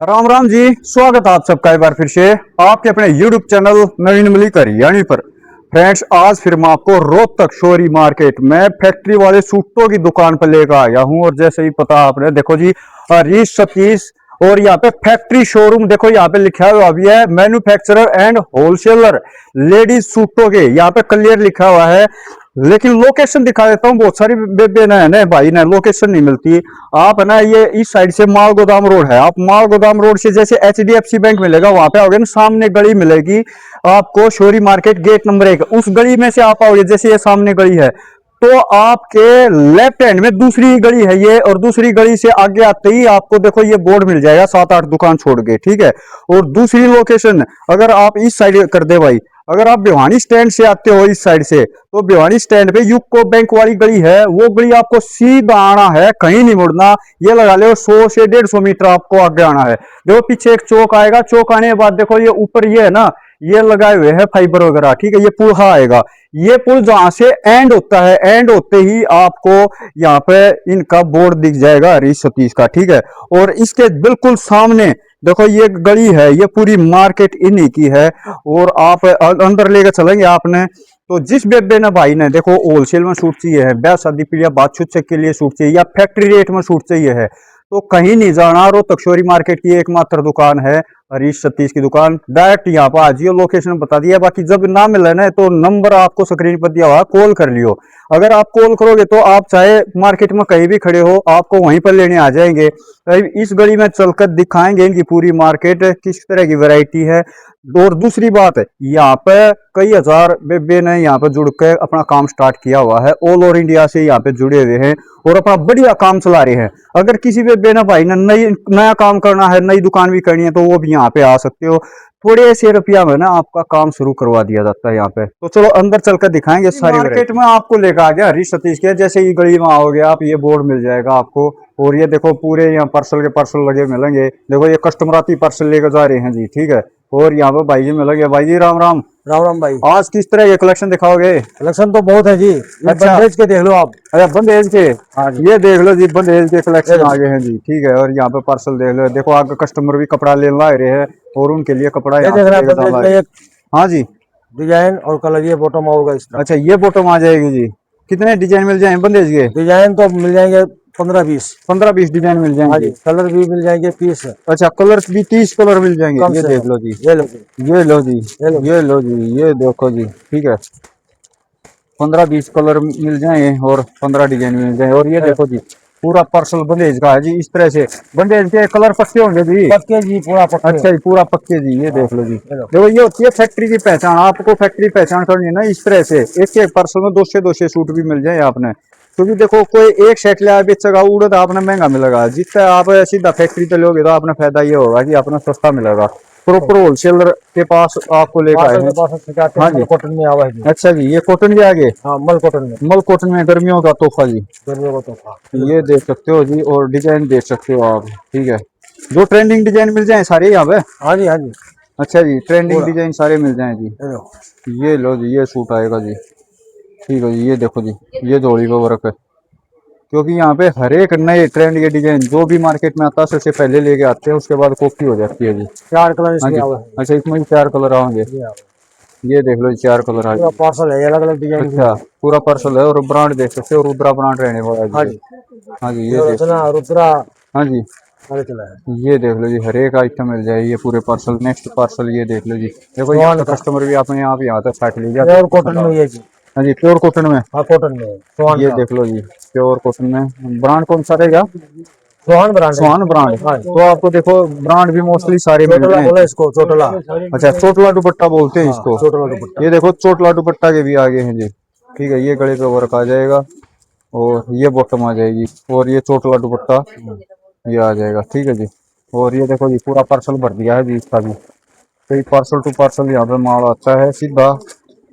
राम राम जी, स्वागत आप सबका एक बार फिर से आपके अपने YouTube चैनल नवीन मलिक हरियाणी पर। फ्रेंड्स, आज फिर मैं आपको रोहतक शोरी मार्केट में फैक्ट्री वाले सूटों की दुकान पर लेकर आया हूं। और जैसे ही पता आपने देखो जी, हरीश सतीश और यहाँ पे फैक्ट्री शोरूम देखो, यहाँ पे लिखा हुआ भी है मैन्युफैक्चरर एंड होलसेलर लेडीज सूटों के, यहाँ पे क्लियर लिखा हुआ है। लेकिन लोकेशन दिखा देता हूँ, बहुत सारी बेबे ने भाई ने लोकेशन नहीं मिलती। आप है ना, ये इस साइड से माल गोदाम रोड है, आप माल गोदाम रोड से जैसे HDFC बैंक मिलेगा वहां पे आओगे ना, सामने गली मिलेगी आपको शोरी मार्केट गेट नंबर 1। उस गली में से आप आओगे, जैसे ये सामने गली है तो आपके लेफ्ट हैंड में दूसरी गली है ये, और दूसरी गली से आगे आते ही आपको देखो ये बोर्ड मिल जाएगा 7-8 दुकान छोड़ के, ठीक है। और दूसरी लोकेशन अगर आप इस साइड कर दे भाई, अगर आप भिवानी स्टैंड से आते हो इस साइड से, तो भिवानी स्टैंड पे यूको बैंक वाली गली है, वो गली आपको सीधा आना है, कहीं नहीं मुड़ना। ये लगा लो 100 से 150 मीटर आपको आगे आना है। देखो पीछे एक चौक आएगा, चौक आने के बाद देखो ये ऊपर ये है ना, ये लगाए हुए हैं फाइबर वगैरह, ठीक है। ये पुल आएगा, ये पुल जहां से एंड होता है, एंड होते ही आपको यहाँ पे इनका बोर्ड दिख जाएगा हरीश सतीश का, ठीक है। और इसके बिल्कुल सामने देखो ये गली है, ये पूरी मार्केट इन्हीं की है। और आप अंदर लेकर चलेंगे आपने, तो जिस बेबे ने भाई ने देखो होलसेल में सूट चाहिए है, ब्याह शादी पीढ़िया बातचीत चेक के लिए सूट चाहिए, या फैक्ट्री रेट में सूट चाहिए है, तो कहीं नहीं जाना। रोहतक शोरी मार्केट की एकमात्र दुकान है हरीश सतीश की दुकान। डायरेक्ट यहाँ पर आ जाइए, लोकेशन बता दिया। बाकी जब ना मिले ना तो नंबर आपको स्क्रीन पर दिया हुआ, कॉल कर लियो। अगर आप कॉल करोगे तो आप चाहे मार्केट में कहीं भी खड़े हो, आपको वहीं पर लेने आ जाएंगे। इस गली में चलकर दिखाएंगे इनकी पूरी मार्केट किस तरह की वैरायटी है। और दूसरी बात है, यहाँ पे कई हजार बेबे ने यहाँ पे जुड़ के अपना काम स्टार्ट किया हुआ है, ऑल ओवर इंडिया से यहाँ पे जुड़े हुए हैं और अपना बढ़िया काम चला रहे हैं। अगर किसी बेबे ने भाई ने नया काम करना है, नई दुकान भी करनी है, तो वो भी यहाँ पे आ सकते हो। थोड़े से रुपया में ना आपका काम शुरू करवा दिया जाता है यहाँ पे। तो चलो अंदर चलकर दिखाएंगे सारी मार्केट में। आपको लेकर आ गया हरीश सतीश के, जैसे ही गली में आओगे आप, ये बोर्ड मिल जाएगा आपको। और ये देखो पूरे यहाँ पार्सल के पार्सल लगे मिलेंगे। देखो ये कस्टमर आती पार्सल लेकर जा रहे हैं जी, ठीक है। और यहाँ पे भाई जी मिलेंगे। भाई जी राम राम। राम राम भाई। आज किस तरह के कलेक्शन दिखाओगे? कलेक्शन तो बहुत है जी। अच्छा। बंदेज के देख लो आप। अच्छा, बंदेज के। हाँ जी। ये देख लो जी, बंदेज के कलेक्शन आ गए हैं जी, ठीक है। और यहाँ पे पार्सल देख लो, देखो आगे कस्टमर भी कपड़ा ले ला रहे हैं और उनके लिए कपड़ा ये देख रहा है बंदेज में एक हाँ जी, डिजाइन और कलर, ये बॉटम होगा इसका। अच्छा ये बॉटम आ जाएगी जी। कितने डिजाइन मिल जाएंगे बंदेज के? डिजाइन तो मिल जाएंगे 15-20 डिजाइन मिल हाँ जाएंगे। जी। कलर भी मिल जाएंगे 30। अच्छा, कलर भी 30 कलर मिल जाएंगे। ये देख लो जी, ये लो जी, ये लो जी, ये लो। ये लो जी, ये देखो जी, ठीक है। 15-20 कलर मिल जाएंगे और 15 डिजाइन मिल जाएंगे। और ये देखो जी, पूरा पार्सल बंदेज का है जी। इस तरह से बंदेज के कलर पक्के होंगे जी। पक्के जी, पूरा पक्के। अच्छा जी, पूरा पक्के जी। ये देख लो जी, देखो ये होती है फैक्ट्री की पहचान। आपको फैक्ट्री पहचान करनी है ना, इस तरह से एक एक पार्सल में 200 सूट भी मिल जाए आपने। क्योंकि देखो कोई एक सेट लिया बेचेगा उड़ो तो आपने महंगा मिलेगा, जितना आप सीधा फैक्ट्री पे लोगे तो आपने फायदा ये होगा कि आपने सस्ता मिलेगा। प्रॉपर होलसेलर के पास आपको लेकर आए हैं। हाँ जी, कॉटन में आवा है। अच्छा जी, ये कॉटन के आगे। हाँ, मल कॉटन में। मल कॉटन में गर्मियों का तोहफा जी, गर्मियों का तोहफा। ये देख सकते हो जी। और डिजाइन देख सकते हो आप, ठीक है। जो ट्रेंडिंग डिजाइन मिल जाए सारे यहाँ पे। हाँ जी, हाँ जी। अच्छा जी, ट्रेंडिंग डिजाइन सारे मिल जाए जी। ये लो। ये लो जी, ये सूट आएगा जी, ठीक है जी। ये देखो जी, ये जोड़ी का वर्क है। क्योंकि यहाँ पे हर एक नए ट्रेंड के डिजाइन जो भी मार्केट में आता है सबसे पहले लेके आते हैं, उसके बाद कॉपी हो जाती है जी। 4 कलर हाँ इसमें जी, आवा है। अच्छा इसमें भी 4 कलर आएंगे। ये देख लो, 4 कलर आ पूरा पार्सल है, अलग अलग डिजाइन। अच्छा, पूरा पार्सल है। और ब्रांड देख सकते हो, रुद्रा ब्रांड रहने वाला हाँ है जी। हाँ जी, ये देख। रुद्रा हाँ जी, चला है। ये देख लो जी, हर एक आइटम मिल जाए ये पूरे पार्सल। नेक्स्ट पार्सल ये देख लो जी, देखो यहाँ का कस्टमर भी अपने आप यहाँ तक काट लीजिए। प्योर कॉटन में ये जी। हाँ जी, प्योर कॉटन में। हाँ, कॉटन में। ये देख लो जी, प्योर कॉटन में। ब्रांड कौन सा रहेगा? सोहान ब्रांड। सोहान ब्रांड। तो आपको देखो ब्रांड भी मोस्टली सारे मिल रहे हैं। इसको चोटला। अच्छा, चोटला दुपट्टा बोलते हैं इसको। चोटला दुपट्टा। ये देखो चोटला दुपट्टा के भी आगे हैं जी, ठीक है। ये गले पे वर्क आ जाएगा और ये बॉटम आ जाएगी और ये चोटला दुपट्टा ये आ जाएगा, ठीक है जी। और ये देखो जी, पूरा पार्सल भर दिया है जी इसका भी। तो पार्सल टू पार्सल यहाँ पे माल आता है, सीधा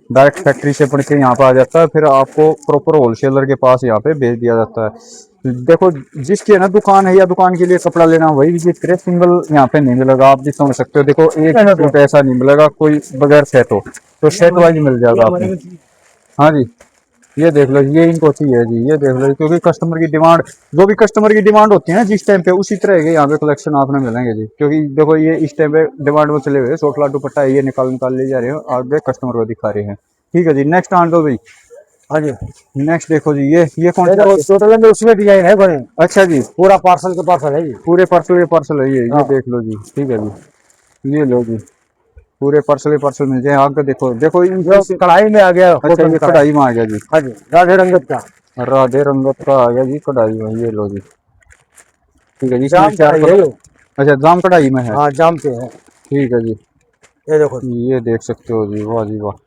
डायरेक्ट फैक्ट्री से पड़ के यहाँ पे आ जाता है, फिर आपको प्रॉपर होलसेलर के पास यहाँ पे भेज दिया जाता है। देखो जिसकी है ना दुकान है या दुकान के लिए कपड़ा लेना, वही विजिट करे। सिंगल यहाँ पे नहीं मिलेगा, आप भी समझ सकते हो। देखो एक सूट ऐसा नहीं मिलेगा कोई बगैर सेट हो, तो सेट वाइज मिल जाएगा आपको। हाँ जी, ये देख लो, ये इनको चाहिए जी, ये देख लो, क्योंकि कस्टमर की डिमांड, जो भी कस्टमर की डिमांड होती है ना जिस टाइम पे, उसी तरह के यहाँ पे कलेक्शन आपने मिलेंगे जी। क्योंकि देखो ये इस टाइम पे डिमांड में चले हुए सोटला दुपट्टा है, ये निकाल ले जा रहे हो, आगे कस्टमर को दिखा रहे हैं। ठीक है जी, नेक्स्ट आन दो भाई। हाँ जी, नेक्स्ट देखो जी, ये कौन ये सा? देखो टोटल में उसमें डिजाइन है बड़े, अच्छा जी, पूरा पार्सल के पार्सल है जी। पूरे पार्सल है ये हाँ। देख लो जी। ठीक है जी, ये लो जी, पूरे पार्सल मिल जाए। आगे देखो, देखो इन जो कढ़ाई में आ गया, अच्छा, कॉटन ये का। कढ़ाई में आ गया जी। हाँ जी, राधे रंगत का, राधे रंगत का आ गया जी कढ़ाई में, ये लो जी। ठीक है जी, इसमें जाम चार कढ़ाई है ये। अच्छा, जाम कढ़ाई में है। हाँ, जाम पे है। ठीक है जी, ये देखो, ये देख सकते हो जी, वाह जी वाह,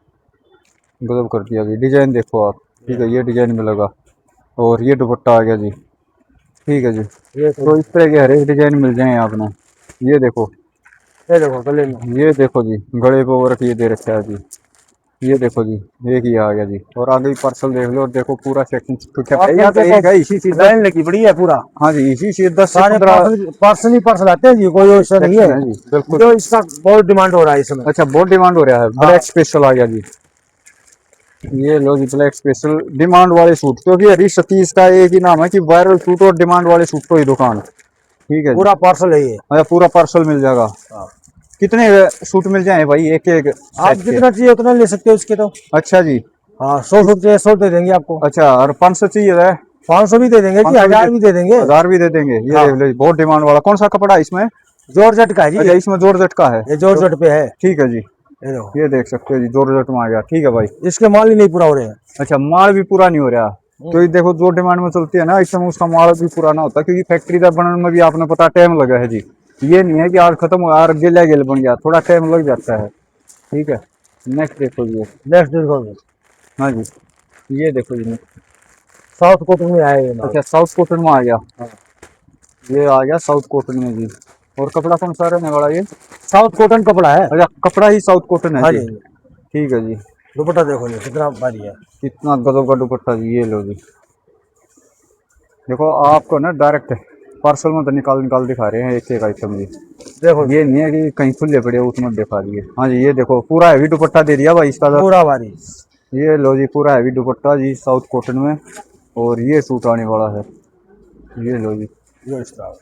गजब कर दिया जी। डिजाइन देखो आप। ठीक है, ये डिजाइन मिलेगा, और ये दुपट्टा आ गया जी। ठीक है जी, ये तो इस तरह के हर एक डिजाइन मिल जाए आपने। ये देखो, ये देखो गले में। ये देखो जी, गले पे वर्क ये दे रखा है जी। ये देखो जी, एक ही आ गया जी, और आगे भी पार्सल देख लो, और देखो पूरा सेक्शन यहाँ तो एक है, इसी चीज लाइन लगी बड़ी है पूरा। हाँ जी, इसी चीज 10 से सारे 15 पार्सल ही पार्सल आते हैं जी, कोई ऐसा नहीं है। सेक्शन है जी, बिल्कुल। जो इसका बहुत डिमांड हो रहा है इस समय। अच्छा, बहुत डिमांड हो रहा है, ब्लैक स्पेशल आ गया जी। ये लो जी, ब्लैक स्पेशल डिमांड वाले सूट, क्योंकि हरी सतीश का एक ही नाम है कि वायरल सूट और डिमांड वाले सूट को ही दुकान। ठीक है जी। पूरा पार्सल है ये। अच्छा, पूरा पार्सल मिल जाएगा। हाँ। कितने सूट मिल जाए भाई एक एक आप जितना चाहिए उतना ले सकते हो इसके तो। अच्छा जी, हाँ, 100 सूट चाहिए 100 दे देंगे आपको। अच्छा, और 500 चाहिए है? 500 भी दे देंगे जी, 1000 भी दे देंगे। 1000 भी दे देंगे। ये हाँ। देख लो जी, बहुत डिमांड वाला। कौन सा कपड़ा है इसमें? जॉर्जेट का है जी। अच्छा, इसमें जॉर्जेट का है। ये जॉर्जेट पे है। ठीक है जी, ये देखो, ये देख सकते हो जी, जॉर्जेट में आ गया। ठीक है भाई। इसके माल ही नहीं पूरा हो रहे हैं। अच्छा, माल भी पूरा नहीं हो रहा, तो ये देखो जो डिमांड में चलती है ना इस समय, उसका माल भी पूरा ना होता, क्योंकि फैक्ट्री का बनने में भी आपने पता टाइम लगा है जी। ये नहीं है कि आज खत्म हो यार गिला गिल बन गया, थोड़ा टाइम लग जाता है। ठीक है, नेक्स्ट देखो जी। नेक्स्ट देखो, हाँ जी, ये देखो जी। साउथ कॉटन में आया ये माल। अच्छा, साउथ कॉटन में आ गया। हाँ। ये आ गया साउथ कॉटन में जी। और कपड़ा कौन सा रहने वाला ये? साउथ कॉटन कपड़ा है। अच्छा, कपड़ा ही साउथ कॉटन है हाँ जी। जी। ठीक है जी, दुपट्टा देखो ये कितना भारी है। कितना गजब का दुपट्टा जी। ये लो जी, देखो आपको ना डायरेक्ट पार्सल में तो निकाल दिखा रहे हैं एक एक आइटम जी। देखो ये नहीं है कि कहीं खुले पड़े उसमें दिखा दिए। हाँ जी, ये देखो पूरा हैवी दुपट्टा दे दिया भाई इसका तो। पूरा भारी। ये लो जी, पूरा हैवी दुपट्टा जी साउथ कॉटन में, और ये सूट आने वाला है। ये लो जी, ये इसका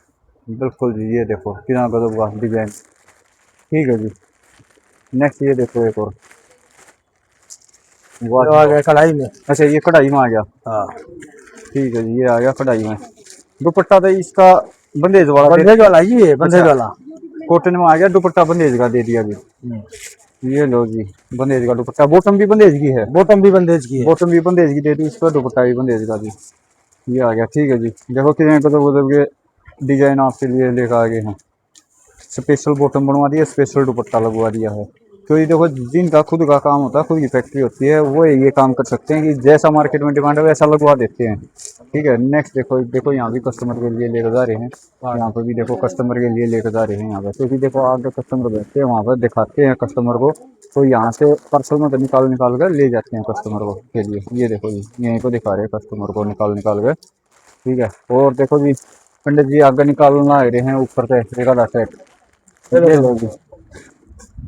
बिल्कुल जी, ये देखो कितना गजब का डिजाइन। ठीक है जी, नेक्स्ट ये देखो एक और। जो आ गया कढ़ाई में। अच्छा, ये कढ़ाई में आ गया। हाँ, ठीक है जी, ये आ गया कढ़ाई में। दुपट्टा तो इसका बंदेज वाला बंदेज वाला ही है, बंदेज अच्छा। वाला। कॉटन में आ गया, दुपट्टा बंदेज का दे दिया जी। ये लो जी, बंदेज का दुपट्टा, बॉटम भी बंदेज की है। बॉटम भी बंदेज की है। बॉटम भी बंदेज की दे दी, इसका दुपट्टा भी बंदेज का दी। ये आ गया। ठीक है जी, देखो कितने मतलब के डिजाइन आपके लिए लेकर आ गए हैं। स्पेशल बॉटम बनवा दिया, स्पेशल दुपट्टा लगवा दिया है। तो ये देखो, जिनका खुद का काम होता है, खुद की फैक्ट्री होती है, वो ये काम कर सकते हैं कि जैसा मार्केट में डिमांड है वैसा लगवा देते हैं। ठीक है, नेक्स्ट देखो, देखो यहाँ भी कस्टमर के लिए लेकर जा रहे हैं। यहाँ पे भी देखो कस्टमर के लिए लेकर जा रहे हैं यहाँ पे, क्योंकि देखो आगे कस्टमर बैठते हैं वहाँ पर दिखाते हैं कस्टमर को, तो यहाँ से पार्सल में तो निकाल कर ले जाते हैं कस्टमर को के लिए। ये देखो जी, यहीं को दिखा रहे हैं कस्टमर को निकाल कर। ठीक है, और देखो जी, पंडित जी आगे निकालना आ रहे हैं ऊपर से एक आधा सेट। ये लो जी,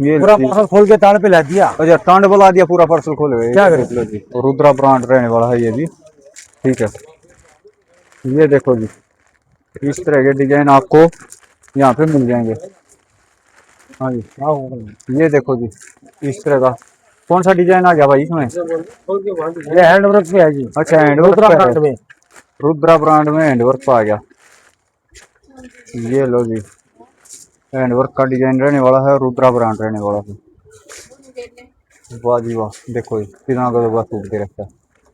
ये पूरा पार्सल खोल के ताड़ पे ला दिया। अच्छा, टांड बुला दिया, पूरा पार्सल खोले हुए। क्या करें? लो जी, रुद्रा ब्रांड रहने वाला है ये भी। ठीक है, ये देखो जी, इस तरह के डिजाइन आपको यहाँ पे मिल जाएंगे। हाँ जी, ये देखो जी, इस तरह का कौन सा डिजाइन आ गया भाई इसमें? ये हैंडवर्क पे है जी। अच्छा, हैंडवर्क रुद्रा पे ब्रांड है। में। रुद्रा ब्रांड में हैंडवर्क पे आ गया। ये लो जी, हैंडवर्क का डिजाइन रहने वाला है, रुद्रा ब्रांड रहने वाला है। वाह जी वाह, देखो जी कितना गजब सूट दे रखा है।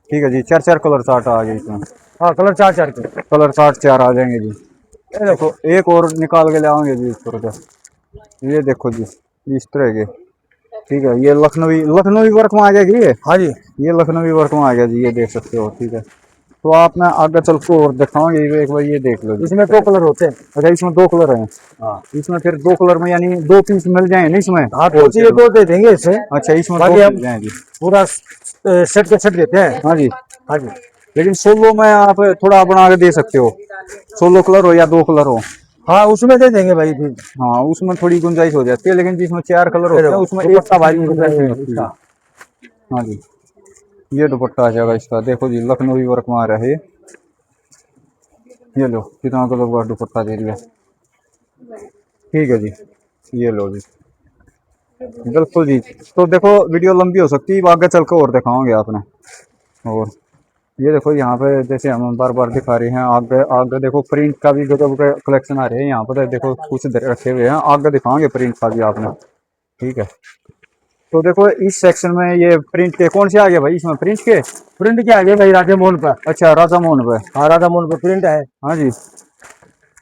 ठीक है जी, 4 कलर चार्ट आ गए इसमें। हाँ, कलर 4 के। कलर चार्ट 4 आ जाएंगे जी। ये देखो एक और निकाल के ले आएंगे जी इस तरह का। ये देखो जी, इस तरह के। ठीक है, ये लखनवी वर्क में आ गया जी। हाँ जी, ये लखनवी वर्क में आ गया जी, ये देख सकते हो। ठीक है, तो आप ना आगे चल को और दिखाओगे, एक बार ये देख लो जी। इसमें 2 कलर होते हैं। अच्छा, इसमें 2 कलर हैं। हाँ, इसमें फिर 2 कलर में यानी 2 पीस मिल जाएंगे ना इसमें? हाँ, तो चाहिए 2 दे देंगे इसे। अच्छा, इसमें 2 बाकी हम मिल जाएंगे। पूरा सेट के सेट देते हैं। हाँ जी, हाँ जी, लेकिन सोलो में आप थोड़ा बना के दे सकते हो, सोलो कलर हो या 2 कलर हो। हाँ, उसमें दे देंगे भाई फिर। हाँ, उसमें थोड़ी गुंजाइश हो जाती है, लेकिन जिसमें 4 कलर होते हैं उसमें एक दुपट्टा भारी गुंजाइश नहीं होती है। इसका। हाँ जी, ये दुपट्टा आ जाएगा इसका, देखो जी लखनवी वर्क में आ रहा है ये लो कितना गजब का दुपट्टा दे दिया। ठीक है जी, ये लो जी, बिल्कुल जी। तो देखो वीडियो लंबी हो सकती है, आगे चल के और दिखाओगे आपने। और ये देखो यहाँ पे जैसे हम बार बार दिखा रहे हैं, आगे आगे देखो प्रिंट का भी गजब का कलेक्शन आ रहे हैं यहाँ पर, देखो कुछ रखे हुए हैं, आगे दिखाओगे प्रिंट का भी आपने। ठीक है, तो देखो इस सेक्शन में ये प्रिंट के कौन से आ गए भाई, इसमें प्रिंट के। प्रिंट क्या आगे भाई, राधे मोहन पर। अच्छा राजा मोहन पे। हाँ राधा मोहन पर प्रिंट है। हाँ जी,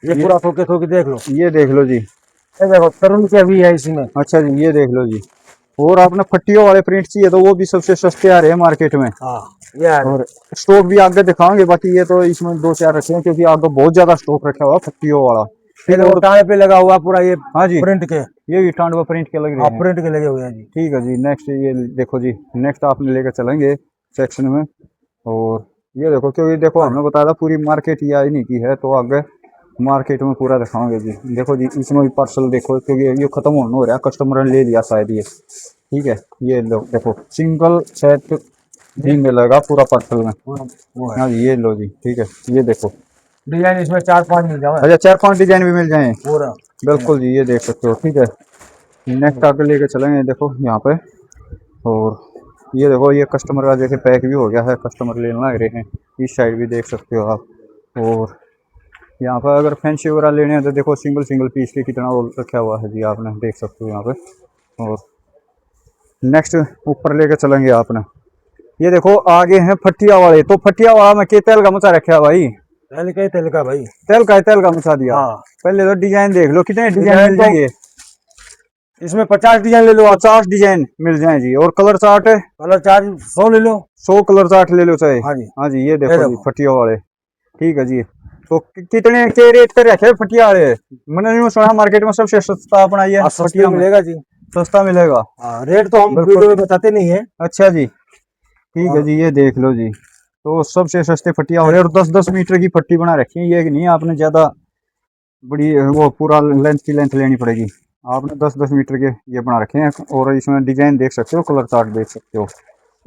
ये पूरा थोके थोके देख लो। ये देख लो जी। ये देखो तरुण के भी है इसमें। अच्छा जी, ये देख लो जी। और आपने फट्टियों वाले प्रिंट चाहिए तो वो भी सबसे सस्ते आ रहे हैं मार्केट में। हाँ ये है। और स्टॉक भी आगे दिखाओगे, बाकी ये तो इसमें 2-4 रखे हैं क्योंकि आगे बहुत ज्यादा स्टॉक रखा हुआ फट्टियों वाला। ये देखो टाँगे पे लगा हुआ पूरा ये। हाँ जी, प्रिंट के। ये भी टांडवा प्रिंट के लग रहे हाँ हैं। प्रिंट के लगे हुए हैं जी। ठीक है जी, नेक्स्ट ये देखो जी, नेक्स्ट आपने लेकर चलेंगे सेक्शन में। और ये देखो, क्योंकि देखो हमने बताया था पूरी मार्केट ये आई नहीं की है, तो आगे मार्केट में पूरा दिखाओगे जी। देखो जी इसमें भी पार्सल देखो, क्योंकि ये खत्म होने हो रहा है, कस्टमर ने ले लिया शायद ये। ठीक है, ये लो देखो सिंगल सेट भी मिलेगा पूरा पार्सल में। वो है। हाँ जी, ये लो जी। ठीक है, ये देखो डिजाइन इसमें 4-5 मिल जाए। अच्छा 4-5 डिजाइन भी मिल जाए। पूरा बिल्कुल जी, ये देख सकते हो। ठीक है, नेक्स्ट आगे लेके चलेंगे देखो यहाँ पे। और ये देखो ये कस्टमर का जैसे पैक भी हो गया है, कस्टमर लेने लग रहे हैं। इस साइड भी देख सकते हो आप। और यहाँ पर अगर फैंसी वगैरह लेने हैं तो देखो सिंगल सिंगल पीस के कितना वो रखा हुआ है जी, आपने देख सकते हो यहाँ पे। और नेक्स्ट ऊपर लेके चलेंगे आपने। ये देखो आगे हैं फटिया वाले, तो फटिया वाला में के तेल का मचा रखा है भाई। तेल का भाई। तेल का मचा दिया। हाँ पहले तो डिजाइन देख लो, कितने डिजाइन मिल तो जाएंगे। इसमें 50 डिजाइन ले लो आप। 50 डिजाइन मिल जाए जी। और कलर चार्ट कलर चार्ज 100 ले लो। 100 कलर चार्ट ले लो चाहे। हाँ जी। हाँ जी, ये ये देखो जी देखो। फटिया वाले। ठीक है जी, तो कितने के रेट पे रखे फटिया वाले। मैंने यूं सुना मार्केट में सबसे सस्ता अपना ये सस्ता फटिया में मिलेगा जी। सस्ता मिलेगा। हाँ रेट तो हम बिल्कुल। वीडियो में बताते नहीं है। अच्छा जी, ठीक है जी, ये देख लो जी। तो सबसे सस्ते फटिया वाले, और 10-10 मीटर की पट्टी बना रखी है, ये कि नहीं आपने ज्यादा बड़ी वो पूरा लेंथ की लेंथ लेनी पड़ेगी। आपने 10-10 मीटर के ये बना रखे हैं। और इसमें डिजाइन देख सकते हो, कलर चार्ट देख सकते हो,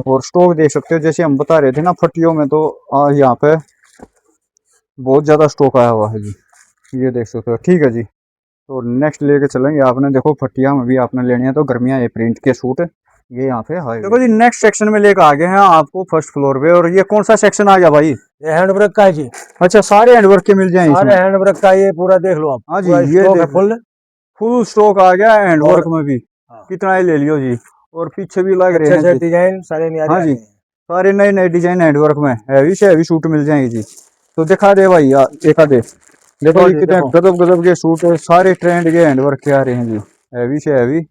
और स्टॉक देख सकते हो। जैसे हम बता रहे थे ना फटियों में, तो यहाँ पे बहुत ज्यादा स्टॉक आया हुआ है जी, ये देख सकते हो। ठीक है जी, तो नेक्स्ट लेके चलेंगे आपने। देखो फटिया में भी आपने लेनी है तो गर्मियाँ ये प्रिंट के सूट ये यहाँ पे है। देखो जी नेक्स्ट सेक्शन में लेकर आ गए हैं आपको फर्स्ट फ्लोर पे। और ये कौन सा सेक्शन आ गया भाई। ये हैंडवर्क का है जी। अच्छा सारे हैंडवर्क के मिल जाएंगे सारे इसमें। हैंडवर्क का ये पूरा देख लो आप। हाँ जी, पूरा ये स्टॉक है देख फुल। फुल स्टॉक आ गया हैंडवर्क में भी। हाँ। कितना ही ले लियो जी। और पीछे भी लग रहे अच्छे हैं अच्छे जी। डिजाइन सारे न्यारे हाँ आ जी, रहे हैं। सारे नए नए डिजाइन हैंडवर्क में हैवी से हैवी सूट मिल जाएंगे जी। तो दिखा दे भाई एक आधे। देखो जी कितने गजब गजब के सूट है, सारे ट्रेंड के हैंडवर्क के आ रहे हैं जी, हैवी से हैवी।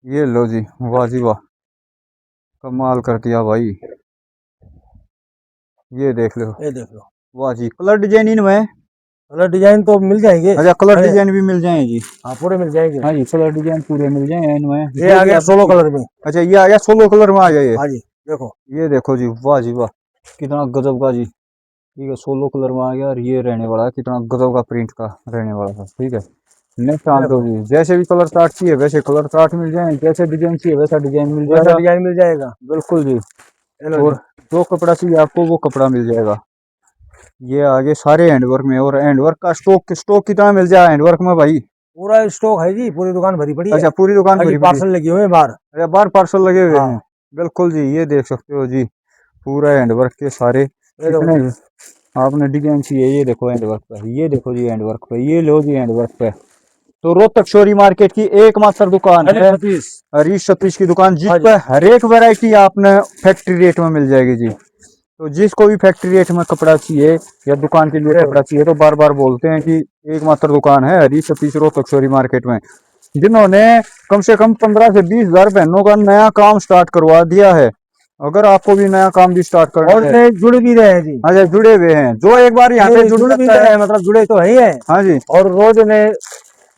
ये लो जी, वाह जी वाह, कमाल कर दिया भाई। ये देख लो, ये देख लो। वाह जी। कलर डिजाइन इनमें। कलर डिजाइन तो मिल जाएंगे। अच्छा कलर डिजाइन भी मिल जाएंगे जी। हाँ पूरे मिल जाएंगे। हाँ जी, कलर डिजाइन पूरे मिल जाएंगे इनमें। ये आ गया 16 कलर में। अच्छा ये आ गया 16 कलर में आ गया ये। हाँ जी देखो। ये देखो जी, वाह जी वाह, कितना गजब का जी। ठीक है, 16 कलर में आ गया। और ये रहने वाला है कितना गजब का प्रिंट का रहने वाला है। ठीक है, नेक्स्ट आम तो जी जैसे भी कलर चार्ट चाहिए वैसे कलर चार्ट मिल जाए, जैसे डिजाइन चाहिए वैसा डिजाइन मिल वैसा जाएगा। डिजाइन मिल जाएगा। बिल्कुल जी। चलो और जो कपड़ा चाहिए आपको वो कपड़ा मिल जाएगा। ये आगे सारे हैंडवर्क में। और हैंडवर्क का स्टॉक कितना मिल जाएगा हैंडवर्क में भाई। पूरा स्टॉक है जी, पूरी दुकान भरी पड़ी है। अच्छा पूरी दुकान बाकी भरी पड़ी। पार्सल लगे हुए हैं बाहर। अच्छा बाहर पार्सल लगे हुए हाँ। हैं। बिल्कुल जी, ये देख सकते हो जी, पूरा हैंडवर्क के सारे ये देखो। कितने आपने डिजाइन चाहिए। ये देखो हैंडवर्क पे, ये देखो जी हैंडवर्क पे, ये लो जी हैंडवर्क पे। तो रोहतक शोरी मार्केट की एकमात्र दुकान है हरीश सतीश की दुकान, जिस पे हर एक वैरायटी आपने फैक्ट्री रेट में मिल जाएगी जी। तो जिसको भी फैक्ट्री रेट में कपड़ा चाहिए या दुकान के लिए कपड़ा चाहिए तो बार बार बोलते हैं कि एकमात्र दुकान है हरीश सतीश रोहतक शोरी मार्केट में, जिन्होंने कम से कम 15 से 20 हजार बहनों का नया काम स्टार्ट करवा दिया है। अगर आपको भी नया काम भी स्टार्ट करना और है, जुड़े भी रहे हैं जी। अच्छा जुड़े हुए हैं जो एक बार यहाँ पे जुड़े भी रहे हैं, मतलब जुड़े तो है ही है। हाँ जी, और रोज ने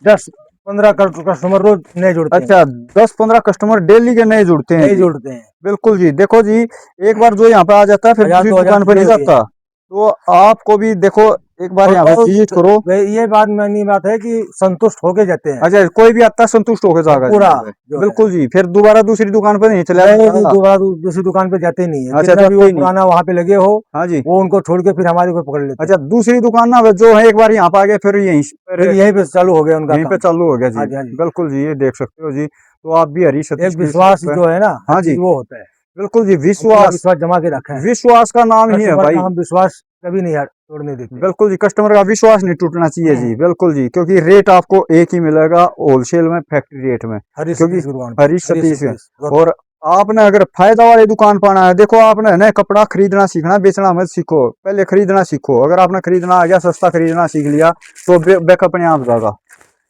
10-15 कस्टमर रोज नए जुड़ते हैं। अच्छा 10-15 कस्टमर डेली के नए जुड़ते हैं। नए जुड़ते हैं। बिल्कुल जी। देखो जी एक बार जो यहाँ पे आ जाता है फिर दूसरी दुकान पर नहीं जाता। तो आपको भी देखो एक बार यहाँ पे और विजिट करो। ये बात मानी बात है कि संतुष्ट होके जाते हैं अच्छा, कोई भी आता है संतुष्ट होकर जाएगा जी। पूरा जो है। बिल्कुल जी, फिर दोबारा दूसरी दुकान पर नहीं चला नहीं, जाएगा। दोबारा दूसरी दुकान पे जाते नहीं है। अच्छा, जितना भी जाते वो ही नहीं। पुराना वहाँ पे लगे हो, हाँ जी। वो उनको छोड़ के फिर हमारे को पकड़ लेते अच्छा, दूसरी दुकान ना जो है एक बार यहाँ पे आ गए फिर यहीं हैं। फिर यहीं पे चालू हो गया उनका यहीं पे काम। चालू हो गया हाँ जी। जी, हाँ जी। बिल्कुल जी, ये देख सकते हो जी। तो आप भी हरी सतीश एक विश्वास जो है ना, हाँ जी, वो होता है। बिल्कुल जी, हम पूरा विश्वास, विश्वास जमा के रखा है। विश्वास का नाम ही है कस्टमर भाई। का हम विश्वास कभी नहीं तोड़ने देते। बिल्कुल जी, कस्टमर का विश्वास नहीं टूटना चाहिए जी। बिल्कुल जी, क्योंकि रेट आपको एक ही मिलेगा होलसेल में, फैक्ट्री रेट में, हरी क्योंकि सतीश की दुकान पे, हरी हरी सतीश है। सतीश, रोहतक। और आपने अगर फायदा वाली दुकान पर आना है, देखो आपने है ना कपड़ा खरीदना सीखना, बेचना मत सीखो, पहले खरीदना सीखो। अगर आपने खरीदना आ गया, सस्ता खरीदना सीख लिया तो बैक अपने आप जाएगा।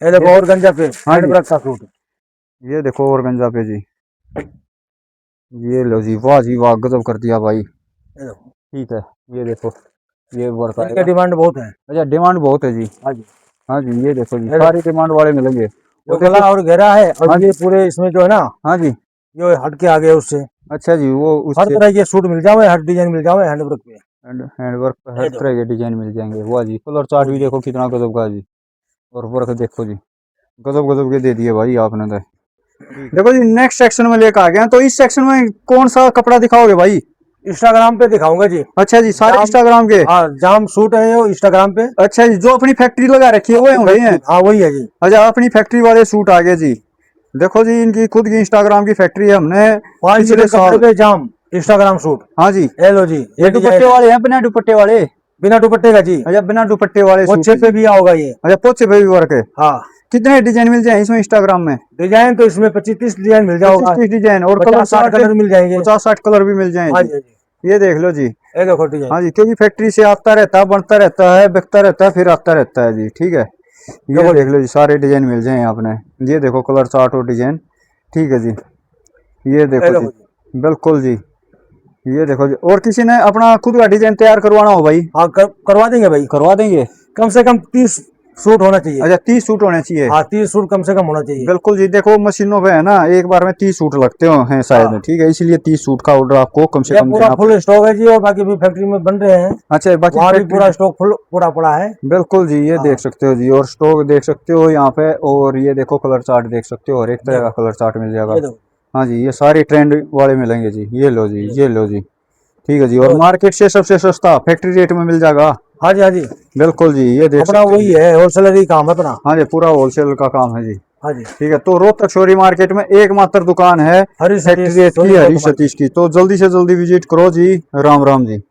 ये देखो और गंजा पे हाँ जी, हैंडवर्क का सूट। ये देखो और गंजा पे जी, ये लो जी, वाह जी वाह, गजब कर दिया भाई। ये देखो, ठीक है, ये देखो, ये वर्क इनका आएगा। डिमांड बहुत है। अच्छा, डिमांड बहुत है जी। हाँ जी, हाँ जी, ये देखो जी, ये सारी डिमांड वाले मिलेंगे। जो और देखो, गला और घेरा है, हाँ और ये पूरे इसमें जो है ना, हाँ जी, जो हट के आ गए उससे। अच्छा जी, वो हर उससे तरह के सूट मिल जाओ, हर डिजाइन मिल जाओ हैंडवर्क पे। हैंडवर्क पे हर ये तरह देखो, के डिजाइन मिल जाएंगे। वाह जी, कलर चार्ट वो भी जी। देखो कितना गजब का है जी। और वर्क देखो जी, गजब गजब के दे दिए भाई आपने तो। देखो जी, नेक्स्ट सेक्शन में लेकर आ गए हैं। तो इस सेक्शन में कौन सा कपड़ा दिखाओगे भाई? इंस्टाग्राम पे दिखाऊंगा जी। अच्छा जी, सारे जाम, इंस्टाग्राम के। हाँ जाम सूट है वो इंस्टाग्राम पे। अच्छा जी, जो अपनी फैक्ट्री लगा रखी है वो होंगे हैं। हाँ वही है जी। अच्छा, अपनी फैक्ट्री वाले सूट आ गए जी। देखो जी, इनकी खुद की इंस्टाग्राम की फैक्ट्री है। हमने 5 पिछले मीटर कपड़े साल, पे जाम इंस्टाग्राम सूट। हाँ जी, ये लो जी, ये ये दुपट्टे डिजाइन वाले हैं, बिना दुपट्टे वाले। बिना दुपट्टे का जी। अच्छा, बिना दुपट्टे वाले सूट पोछे पे भी होगा ये। अच्छा, पोचे पे भी वर्क है। हाँ, कितने डिजाइन मिल जाए इसमें इंस्टाग्राम में? डिजाइन तो इसमें 25-30 डिजाइन मिल 25 जाओगा। 30 डिजाइन और कलर 50-60 कलर मिल जाएंगे। 50 60 कलर भी मिल जाए हाँ जी। जी, हाँ जी। ये देख लो जी। ये देखो डिजाइन। हाँ जी, क्योंकि फैक्ट्री से आता रहता है, बनता रहता है, बिकता रहता है, फिर आता रहता है जी। ठीक है, ये देखो देख लो जी, सारे डिजाइन मिल जाए आपने। ये देखो कलर चार्ट और डिजाइन। ठीक है जी, ये ये देखो जी, देखो जी। बिल्कुल जी। ये देखो जी, और किसी ने अपना खुद का डिजाइन तैयार करवाना हो भाई, हाँ करवा देंगे भाई। करवा देंगे। कम से कम 30 सूट होना चाहिए। अच्छा, 30 सूट होने चाहिए। हाँ 30 सूट कम से कम होना चाहिए। बिल्कुल जी, देखो मशीनों पे है ना, एक बार में 30 सूट लगते हो हैं शायद। हाँ। ठीक है, इसलिए 30 सूट का ऑर्डर आपको कम से ये कम पूरा देना। फुल स्टॉक है जी, और बाकी भी फैक्ट्री में बन रहे हैं। अच्छा, बाकी वहाँ भी फैक्ट्री, पूरा स्टॉक फुल पूरा पड़ा है। बिल्कुल जी, ये हाँ। देख सकते हो जी, और स्टॉक देख सकते हो यहाँ पे। और ये देखो कलर चार्ट देख सकते हो, और एक तरह का कलर चार्ट मिल जाएगा। ये देखो। हाँ जी, ये सारे ट्रेंड वाले मिलेंगे जी। ये लो जी, ये लो जी। ठीक है जी, और तो- मार्केट से सबसे सस्ता फैक्ट्री रेट में मिल जाएगा। हाँ जी, हाँ जी। बिल्कुल जी, ये देख अपना सकते वही हैं। है, होलसेलर ही काम है अपना। हाँ जी, पूरा होलसेल का काम है जी। हाँ जी। ठीक है, तो रोहतक शोरी मार्केट में एकमात्र दुकान है हरी फैक्ट्री सतीश रेट की, सोनी हरी मार्केट। सतीश की। तो जल्दी से जल्दी विजिट करो जी। राम राम जी।